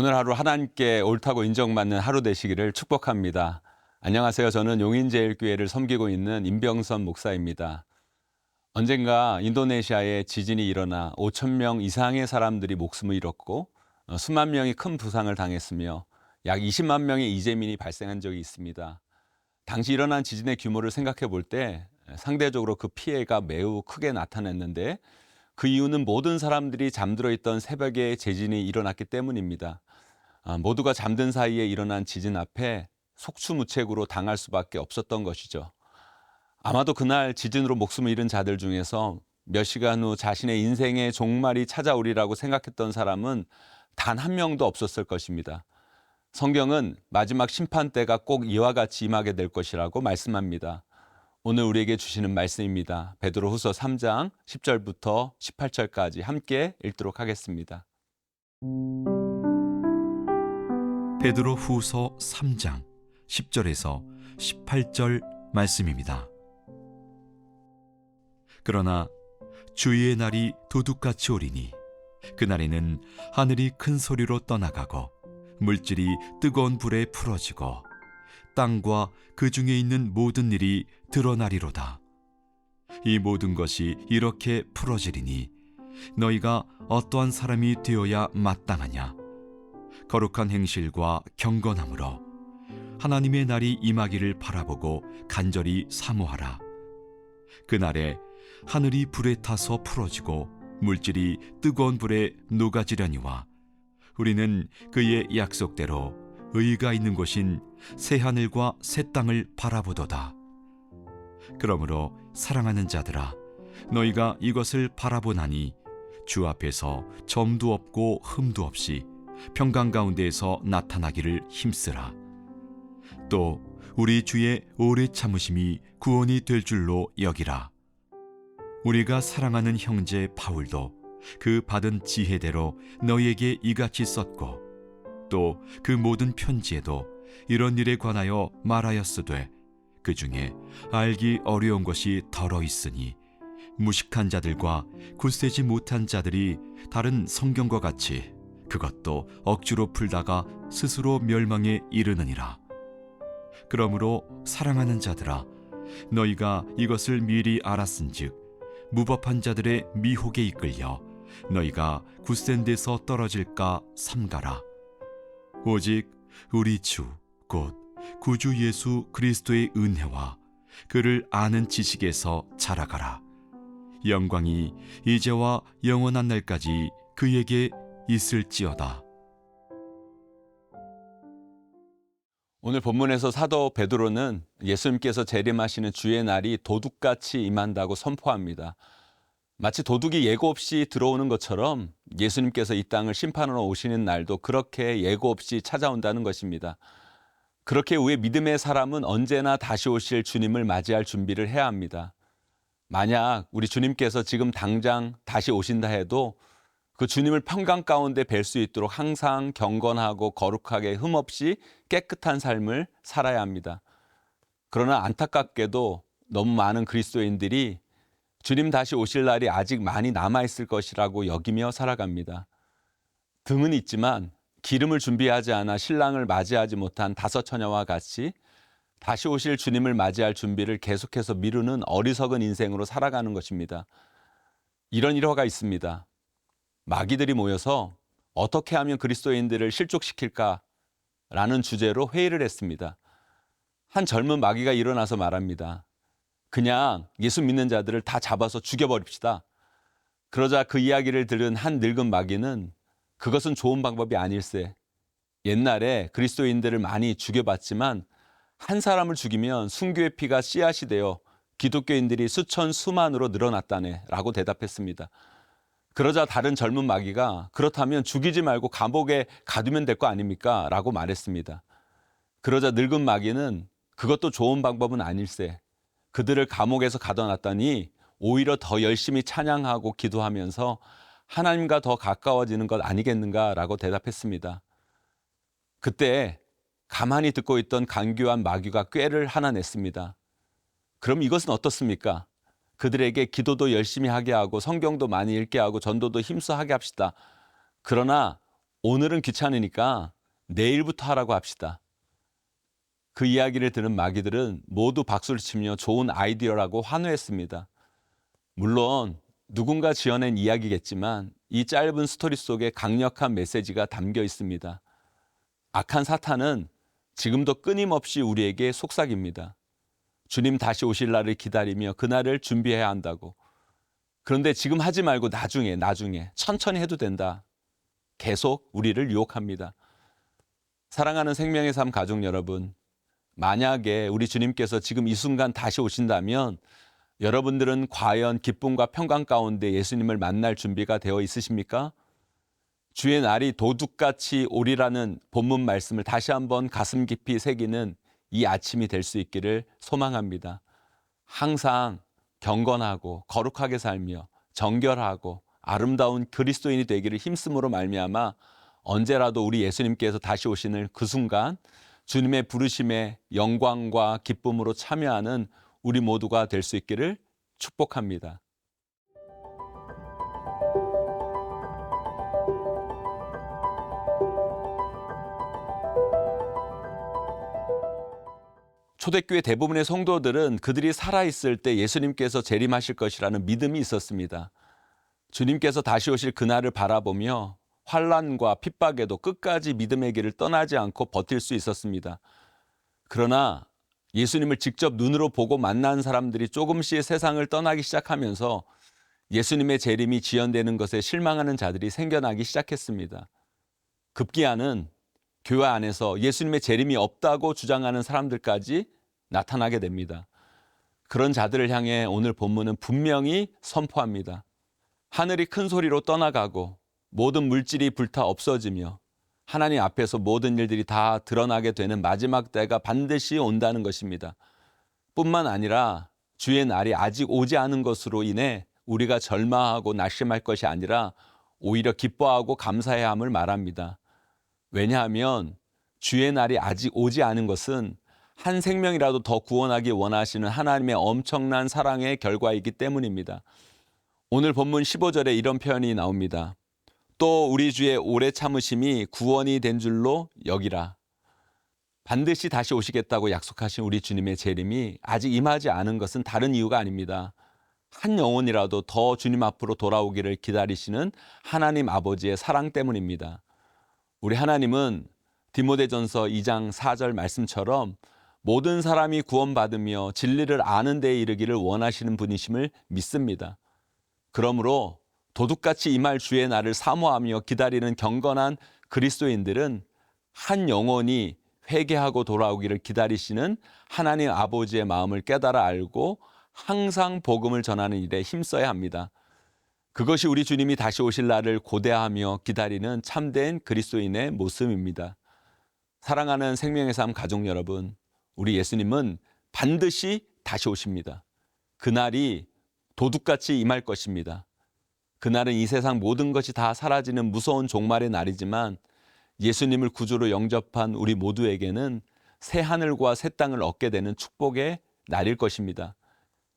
오늘 하루 하나님께 옳다고 인정받는 하루 되시기를 축복합니다. 안녕하세요. 저는 용인제일교회를 섬기고 있는 임병선 목사입니다. 언젠가 인도네시아에 지진이 일어나 5천 명 이상의 사람들이 목숨을 잃었고 수만 명이 큰 부상을 당했으며 약 20만 명의 이재민이 발생한 적이 있습니다. 당시 일어난 지진의 규모를 생각해 볼 때 상대적으로 그 피해가 매우 크게 나타났는데 그 이유는 모든 사람들이 잠들어 있던 새벽에 지진이 일어났기 때문입니다. 모두가 잠든 사이에 일어난 지진 앞에 속수무책으로 당할 수밖에 없었던 것이죠. 아마도 그날 지진으로 목숨을 잃은 자들 중에서 몇 시간 후 자신의 인생의 종말이 찾아오리라고 생각했던 사람은 단 한 명도 없었을 것입니다. 성경은 마지막 심판 때가 꼭 이와 같이 임하게 될 것이라고 말씀합니다. 오늘 우리에게 주시는 말씀입니다. 베드로후서 3장 10절부터 18절까지 함께 읽도록 하겠습니다. 베드로후서 3장 10절에서 18절 말씀입니다. 그러나 주의 날이 도둑같이 오리니 그날에는 하늘이 큰 소리로 떠나가고 물질이 뜨거운 불에 풀어지고 땅과 그 중에 있는 모든 일이 드러나리로다. 이 모든 것이 이렇게 풀어지리니 너희가 어떠한 사람이 되어야 마땅하냐? 거룩한 행실과 경건함으로 하나님의 날이 임하기를 바라보고 간절히 사모하라. 그날에 하늘이 불에 타서 풀어지고 물질이 뜨거운 불에 녹아지려니와 우리는 그의 약속대로 의가 있는 곳인 새 하늘과 새 땅을 바라보도다. 그러므로 사랑하는 자들아, 너희가 이것을 바라보나니 주 앞에서 점도 없고 흠도 없이 평강 가운데에서 나타나기를 힘쓰라. 또 우리 주의 오래 참으심이 구원이 될 줄로 여기라. 우리가 사랑하는 형제 바울도 그 받은 지혜대로 너희에게 이같이 썼고 또 그 모든 편지에도 이런 일에 관하여 말하였으되 그 중에 알기 어려운 것이 덜어 있으니 무식한 자들과 굳세지 못한 자들이 다른 성경과 같이 그것도 억지로 풀다가 스스로 멸망에 이르느니라. 그러므로 사랑하는 자들아, 너희가 이것을 미리 알았은즉 무법한 자들의 미혹에 이끌려 너희가 굳센 데서 떨어질까 삼가라. 오직 우리 주 곧 구주 예수 그리스도의 은혜와 그를 아는 지식에서 자라가라. 영광이 이제와 영원한 날까지 그에게 있을지어다. 오늘 본문에서 사도 베드로는 예수님께서 재림하시는 주의 날이 도둑같이 임한다고 선포합니다. 마치 도둑이 예고 없이 들어오는 것처럼 예수님께서 이 땅을 심판하러 오시는 날도 그렇게 예고 없이 찾아온다는 것입니다. 그렇게 우리 믿음의 사람은 언제나 다시 오실 주님을 맞이할 준비를 해야 합니다. 만약 우리 주님께서 지금 당장 다시 오신다 해도 그 주님을 평강 가운데 뵐 수 있도록 항상 경건하고 거룩하게 흠없이 깨끗한 삶을 살아야 합니다. 그러나 안타깝게도 너무 많은 그리스도인들이 주님 다시 오실 날이 아직 많이 남아있을 것이라고 여기며 살아갑니다. 등은 있지만 기름을 준비하지 않아 신랑을 맞이하지 못한 다섯 처녀와 같이 다시 오실 주님을 맞이할 준비를 계속해서 미루는 어리석은 인생으로 살아가는 것입니다. 이런 일화가 있습니다. 마귀들이 모여서 어떻게 하면 그리스도인들을 실족시킬까라는 주제로 회의를 했습니다. 한 젊은 마귀가 일어나서 말합니다. 그냥 예수 믿는 자들을 다 잡아서 죽여버립시다. 그러자 그 이야기를 들은 한 늙은 마귀는 그것은 좋은 방법이 아닐세. 옛날에 그리스도인들을 많이 죽여봤지만 한 사람을 죽이면 순교의 피가 씨앗이 되어 기독교인들이 수천 수만으로 늘어났다네 라고 대답했습니다. 그러자 다른 젊은 마귀가 그렇다면 죽이지 말고 감옥에 가두면 될 거 아닙니까? 라고 말했습니다. 그러자 늙은 마귀는 그것도 좋은 방법은 아닐세. 그들을 감옥에서 가둬놨더니 오히려 더 열심히 찬양하고 기도하면서 하나님과 더 가까워지는 것 아니겠는가? 라고 대답했습니다. 그때 가만히 듣고 있던 간교한 마귀가 꾀를 하나 냈습니다. 그럼 이것은 어떻습니까? 그들에게 기도도 열심히 하게 하고 성경도 많이 읽게 하고 전도도 힘써 하게 합시다. 그러나 오늘은 귀찮으니까 내일부터 하라고 합시다. 그 이야기를 들은 마귀들은 모두 박수를 치며 좋은 아이디어라고 환호했습니다. 물론 누군가 지어낸 이야기겠지만 이 짧은 스토리 속에 강력한 메시지가 담겨 있습니다. 악한 사탄은 지금도 끊임없이 우리에게 속삭입니다. 주님 다시 오실 날을 기다리며 그날을 준비해야 한다고. 그런데 지금 하지 말고 나중에 천천히 해도 된다. 계속 우리를 유혹합니다. 사랑하는 생명의 삶 가족 여러분, 만약에 우리 주님께서 지금 이 순간 다시 오신다면 여러분들은 과연 기쁨과 평강 가운데 예수님을 만날 준비가 되어 있으십니까? 주의 날이 도둑같이 오리라는 본문 말씀을 다시 한번 가슴 깊이 새기는 이 아침이 될 수 있기를 소망합니다. 항상 경건하고 거룩하게 살며 정결하고 아름다운 그리스도인이 되기를 힘쓰므로 말미암아 언제라도 우리 예수님께서 다시 오시는 그 순간 주님의 부르심에 영광과 기쁨으로 참여하는 우리 모두가 될 수 있기를 축복합니다. 초대교회 대부분의 성도들은 그들이 살아있을 때 예수님께서 재림하실 것이라는 믿음이 있었습니다. 주님께서 다시 오실 그날을 바라보며 환난과 핍박에도 끝까지 믿음의 길을 떠나지 않고 버틸 수 있었습니다. 그러나 예수님을 직접 눈으로 보고 만난 사람들이 조금씩 세상을 떠나기 시작하면서 예수님의 재림이 지연되는 것에 실망하는 자들이 생겨나기 시작했습니다. 급기야는 교회 안에서 예수님의 재림이 없다고 주장하는 사람들까지 나타나게 됩니다. 그런 자들을 향해 오늘 본문은 분명히 선포합니다. 하늘이 큰 소리로 떠나가고 모든 물질이 불타 없어지며 하나님 앞에서 모든 일들이 다 드러나게 되는 마지막 때가 반드시 온다는 것입니다. 뿐만 아니라 주의 날이 아직 오지 않은 것으로 인해 우리가 절망하고 낙심할 것이 아니라 오히려 기뻐하고 감사해야 함을 말합니다. 왜냐하면 주의 날이 아직 오지 않은 것은 한 생명이라도 더 구원하기 원하시는 하나님의 엄청난 사랑의 결과이기 때문입니다. 오늘 본문 15절에 이런 표현이 나옵니다. 또 우리 주의 오래 참으심이 구원이 된 줄로 여기라. 반드시 다시 오시겠다고 약속하신 우리 주님의 재림이 아직 임하지 않은 것은 다른 이유가 아닙니다. 한 영혼이라도 더 주님 앞으로 돌아오기를 기다리시는 하나님 아버지의 사랑 때문입니다. 우리 하나님은 디모데전서 2장 4절 말씀처럼 모든 사람이 구원받으며 진리를 아는 데에 이르기를 원하시는 분이심을 믿습니다. 그러므로 도둑같이 임할 주의 날을 사모하며 기다리는 경건한 그리스도인들은 한 영혼이 회개하고 돌아오기를 기다리시는 하나님 아버지의 마음을 깨달아 알고 항상 복음을 전하는 일에 힘써야 합니다. 그것이 우리 주님이 다시 오실 날을 고대하며 기다리는 참된 그리스도인의 모습입니다. 사랑하는 생명의 삶 가족 여러분, 우리 예수님은 반드시 다시 오십니다. 그날이 도둑같이 임할 것입니다. 그날은 이 세상 모든 것이 다 사라지는 무서운 종말의 날이지만 예수님을 구주로 영접한 우리 모두에게는 새 하늘과 새 땅을 얻게 되는 축복의 날일 것입니다.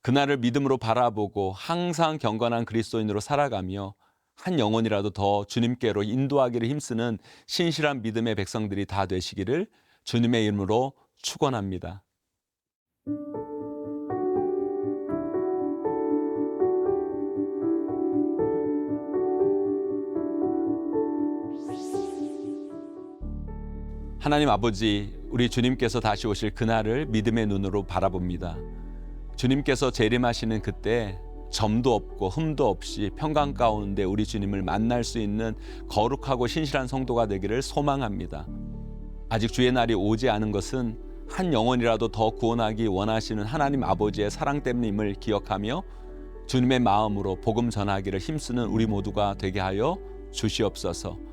그날을 믿음으로 바라보고 항상 경건한 그리스도인으로 살아가며 한 영혼이라도 더 주님께로 인도하기를 힘쓰는 신실한 믿음의 백성들이 다 되시기를 주님의 이름으로 축원합니다. 하나님 아버지, 우리 주님께서 다시 오실 그날을 믿음의 눈으로 바라봅니다. 주님께서 재림하시는 그때 점도 없고 흠도 없이 평강 가운데 우리 주님을 만날 수 있는 거룩하고 신실한 성도가 되기를 소망합니다. 아직 주의 날이 오지 않은 것은 한 영혼이라도 더 구원하기 원하시는 하나님 아버지의 사랑 때문임을 기억하며 주님의 마음으로 복음 전하기를 힘쓰는 우리 모두가 되게 하여 주시옵소서.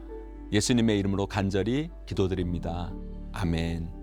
예수님의 이름으로 간절히 기도드립니다. 아멘.